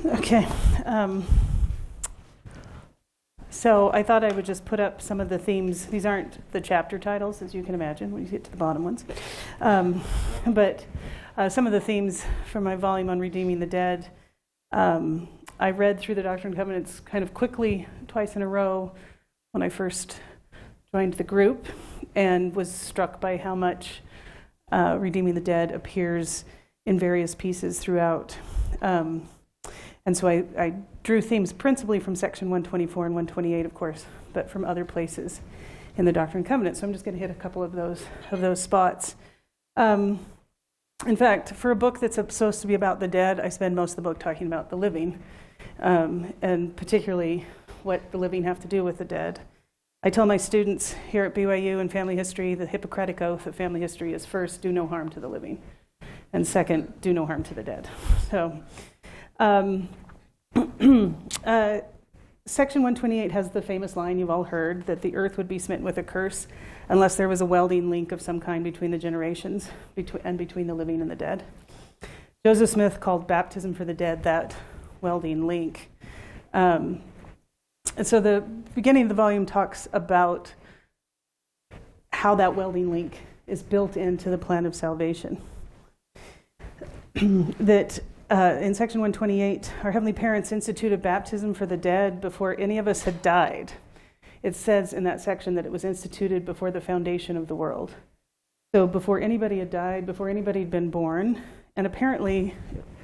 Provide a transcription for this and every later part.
Okay. So I thought I would just put up some of the themes. These aren't the chapter titles, as you can imagine, when you get to the bottom ones. But some of the themes from my volume on Redeeming the Dead. I read through the Doctrine and Covenants kind of quickly, twice in a row, when I first joined the group, and was struck by how much Redeeming the Dead appears in various pieces throughout. And so I drew themes principally from section 124 and 128, of course, but from other places in the Doctrine and Covenants. So I'm just going to hit a couple of those spots. In fact, for a book that's supposed to be about the dead, I spend most of the book talking about the living, and particularly what the living have to do with the dead. I tell my students here at BYU in family history, the Hippocratic Oath of family history is first, do no harm to the living, and second, do no harm to the dead. So section 128 has the famous line you've all heard, that the earth would be smitten with a curse unless there was a welding link of some kind between the generations and between the living and the dead. Joseph Smith called baptism for the dead that welding link. And so the beginning of the volume talks about how that welding link is built into the plan of salvation. That in section 128, our heavenly parents instituted baptism for the dead before any of us had died. It says in that section that it was instituted before the foundation of the world. So before anybody had died, before anybody had been born, and apparently,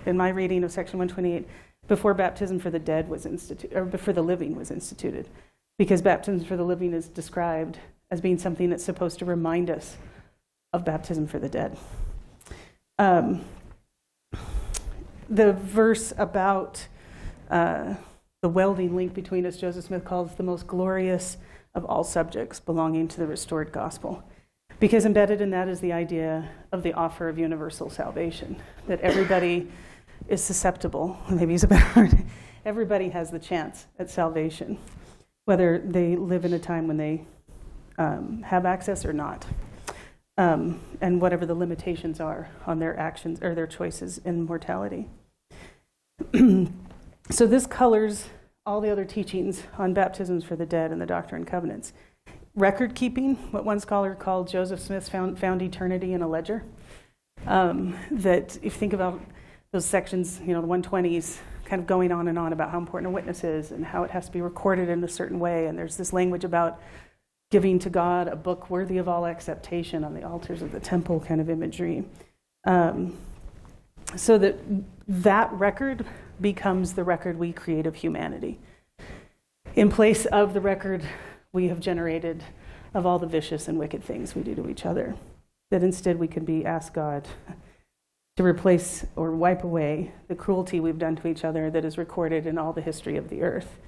in my reading of section 128, before baptism for the dead was instituted, or before the living was instituted, because baptism for the living is described as being something that's supposed to remind us of baptism for the dead. The verse about the welding link between us, Joseph Smith calls the most glorious of all subjects belonging to the restored gospel. Because embedded in that is the idea of the offer of universal salvation, that everybody is susceptible, maybe is a better word, everybody has the chance at salvation, whether they live in a time when they have access or not, and whatever the limitations are on their actions or their choices in mortality. So this colors all the other teachings on baptisms for the dead and the Doctrine and Covenants. Record keeping, what one scholar called Joseph Smith found eternity in a ledger. That if you think about those sections, the 120s, kind of going on and on about how important a witness is and how it has to be recorded in a certain way. And there's this language about giving to God a book worthy of all acceptation on the altars of the temple kind of imagery. So that record becomes the record we create of humanity, in place of the record we have generated of all the vicious and wicked things we do to each other. That instead we can ask God to replace or wipe away the cruelty we've done to each other that is recorded in all the history of the earth,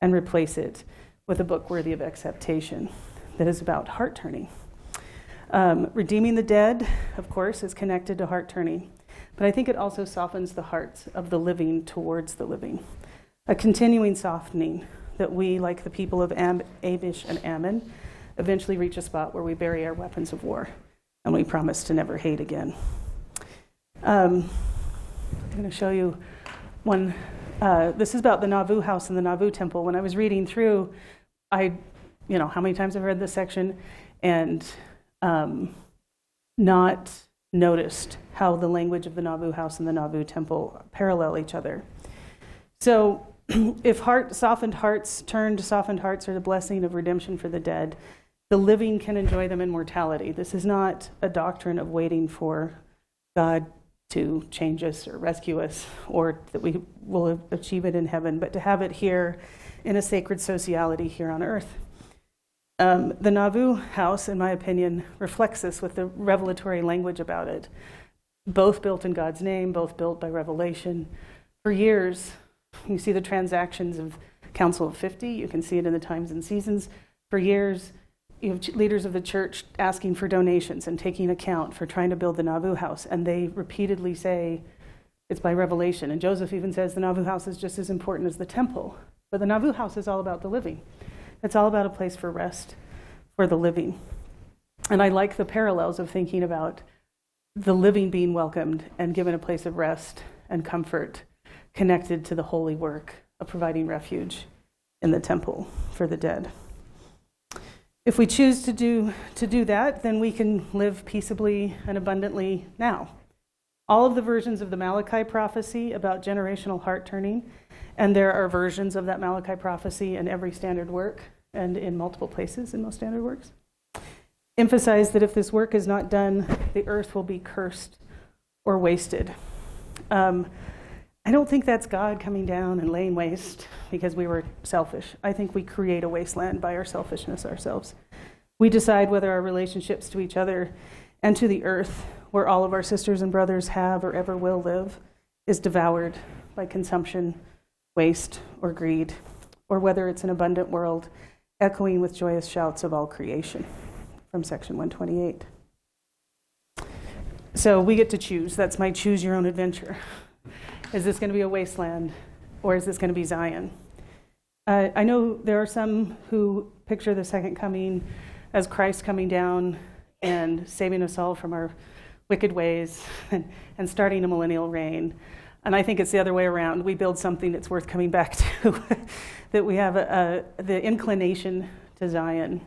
and replace it with a book worthy of acceptation that is about heart-turning. Redeeming the dead, of course, is connected to heart-turning, but I think it also softens the hearts of the living towards the living. A continuing softening that we, like the people of Abish and Ammon, eventually reach a spot where we bury our weapons of war and we promise to never hate again. I'm going to show you one. This is about the Nauvoo house and the Nauvoo temple. When I was reading through, how many times I've read this section and not noticed how the language of the Nauvoo house and the Nauvoo temple parallel each other. So if softened hearts turn to softened hearts are the blessing of redemption for the dead, the living can enjoy them in mortality. This is not a doctrine of waiting for God to change us or rescue us, or that we will achieve it in heaven, but to have it here in a sacred sociality here on earth. The Nauvoo house, in my opinion, reflects this with the revelatory language about it. Both built in God's name, both built by revelation. For years, you see the transactions of Council of 50, you can see it in the Times and Seasons. For years, you have leaders of the church asking for donations and taking account for trying to build the Nauvoo house, and they repeatedly say it's by revelation. And Joseph even says the Nauvoo house is just as important as the temple. But the Nauvoo house is all about the living. It's all about a place for rest for the living. And I like the parallels of thinking about the living being welcomed and given a place of rest and comfort connected to the holy work of providing refuge in the temple for the dead. If we choose to do that, then we can live peaceably and abundantly now. All of the versions of the Malachi prophecy about generational heart turning, and there are versions of that Malachi prophecy in every standard work and in multiple places in most standard works, emphasize that if this work is not done, the earth will be cursed or wasted. I don't think that's God coming down and laying waste because we were selfish. I think we create a wasteland by our selfishness ourselves. We decide whether our relationships to each other and to the earth, where all of our sisters and brothers have or ever will live, is devoured by consumption, waste, or greed, or whether it's an abundant world echoing with joyous shouts of all creation, from section 128. So we get to choose. That's my choose your own adventure. Is this going to be a wasteland, or is this going to be Zion? I know there are some who picture the second coming as Christ coming down and saving us all from our wicked ways and starting a millennial reign. And I think it's the other way around. We build something that's worth coming back to, that we have the inclination to Zion,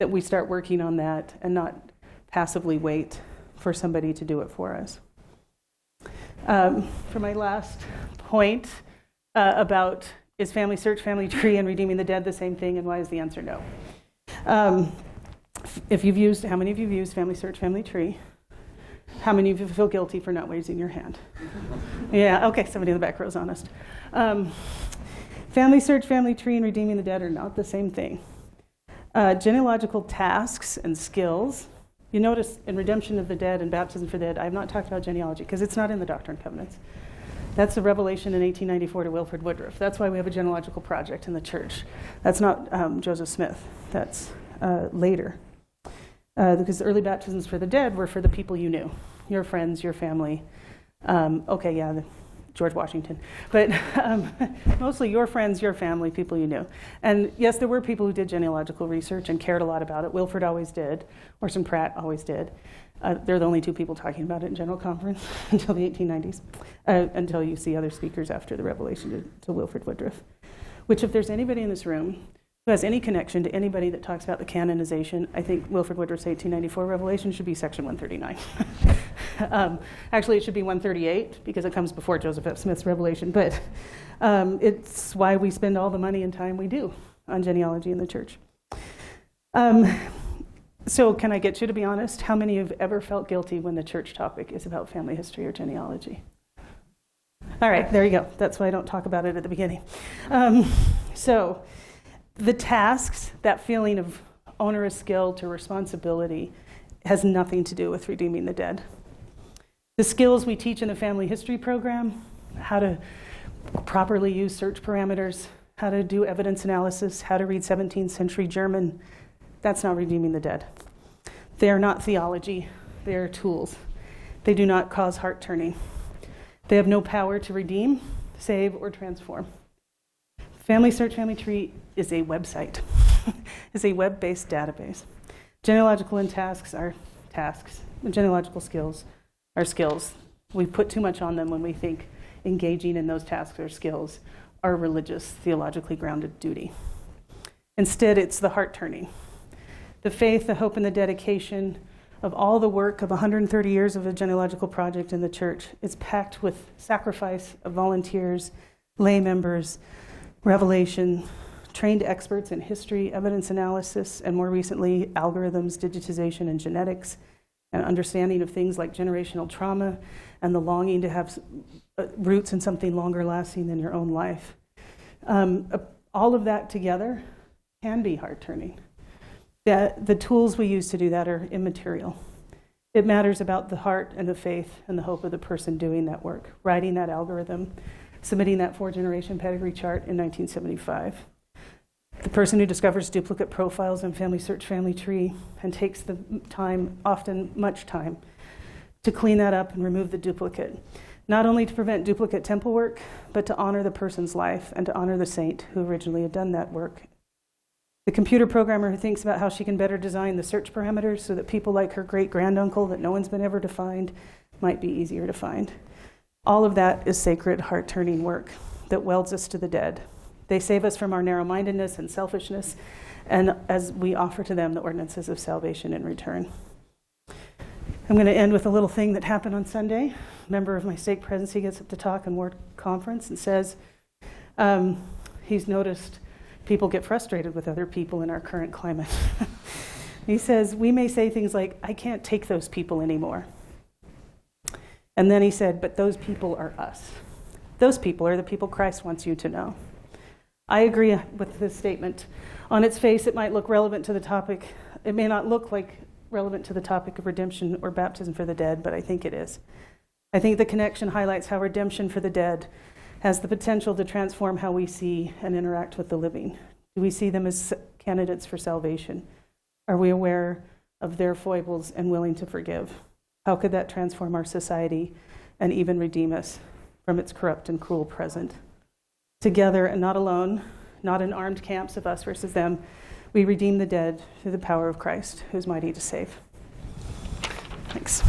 that we start working on that and not passively wait for somebody to do it for us. For my last point about is Family Search, Family Tree, and Redeeming the Dead the same thing, and why is the answer no? How many of you have used Family Search, Family Tree? How many of you feel guilty for not raising your hand? Yeah, okay, somebody in the back row is honest. Family Search, Family Tree, and Redeeming the Dead are not the same thing. Genealogical tasks and skills. You notice in Redemption of the Dead and Baptism for the Dead, I have not talked about genealogy because it's not in the Doctrine and Covenants. That's a revelation in 1894 to Wilford Woodruff. That's why we have a genealogical project in the church. That's not Joseph Smith. That's later. Because the early baptisms for the dead were for the people you knew, your friends, your family. George Washington. But mostly your friends, your family, people you knew. And yes, there were people who did genealogical research and cared a lot about it. Wilford always did. Orson Pratt always did. They're the only two people talking about it in General Conference until the 1890s, until you see other speakers after the revelation to Wilford Woodruff. Which, if there's anybody in this room who has any connection to anybody that talks about the canonization, I think Wilford Woodruff's 1894 revelation should be section 139. Actually, it should be 138 because it comes before Joseph F. Smith's revelation, but it's why we spend all the money and time we do on genealogy in the church. So can I get you to be honest? How many have ever felt guilty when the church topic is about family history or genealogy? All right, there you go. That's why I don't talk about it at the beginning. So the tasks, that feeling of onerous guilt or responsibility, has nothing to do with redeeming the dead. The skills we teach in the family history program, how to properly use search parameters, how to do evidence analysis, how to read 17th century German, that's not redeeming the dead. They are not theology, they are tools. They do not cause heart turning. They have no power to redeem, save, or transform. Family Search, Family Tree is a website. It's a web-based database. Genealogical and tasks are tasks. And genealogical skills are skills. We put too much on them when we think engaging in those tasks or skills are religious, theologically grounded duty. Instead, it's the heart turning. The faith, the hope, and the dedication of all the work of 130 years of a genealogical project in the church is packed with sacrifice of volunteers, lay members, revelation, trained experts in history, evidence analysis, and more recently, algorithms, digitization, and genetics, and understanding of things like generational trauma and the longing to have roots in something longer lasting than your own life. All of that together can be heart-turning. The tools we use to do that are immaterial. It matters about the heart and the faith and the hope of the person doing that work, writing that algorithm, submitting that 4-generation pedigree chart in 1975. The person who discovers duplicate profiles in Family Search, Family Tree and takes the time, often much time, to clean that up and remove the duplicate, not only to prevent duplicate temple work, but to honor the person's life and to honor the saint who originally had done that work. The computer programmer who thinks about how she can better design the search parameters so that people like her great-granduncle that no one's been ever to find might be easier to find. All of that is sacred, heart-turning work that welds us to the dead. They save us from our narrow-mindedness and selfishness, and as we offer to them the ordinances of salvation in return. I'm going to end with a little thing that happened on Sunday. A member of my stake presidency gets up to talk in Ward Conference and says he's noticed people get frustrated with other people in our current climate. He says, we may say things like, I can't take those people anymore. And then he said, but those people are us. Those people are the people Christ wants you to know. I agree with this statement. On its face, it might look relevant to the topic. It may not look like relevant to the topic of redemption or baptism for the dead, but I think it is. I think the connection highlights how redemption for the dead has the potential to transform how we see and interact with the living. Do we see them as candidates for salvation? Are we aware of their foibles and willing to forgive? How could that transform our society and even redeem us from its corrupt and cruel present? Together and not alone, not in armed camps of us versus them, we redeem the dead through the power of Christ, who is mighty to save. Thanks.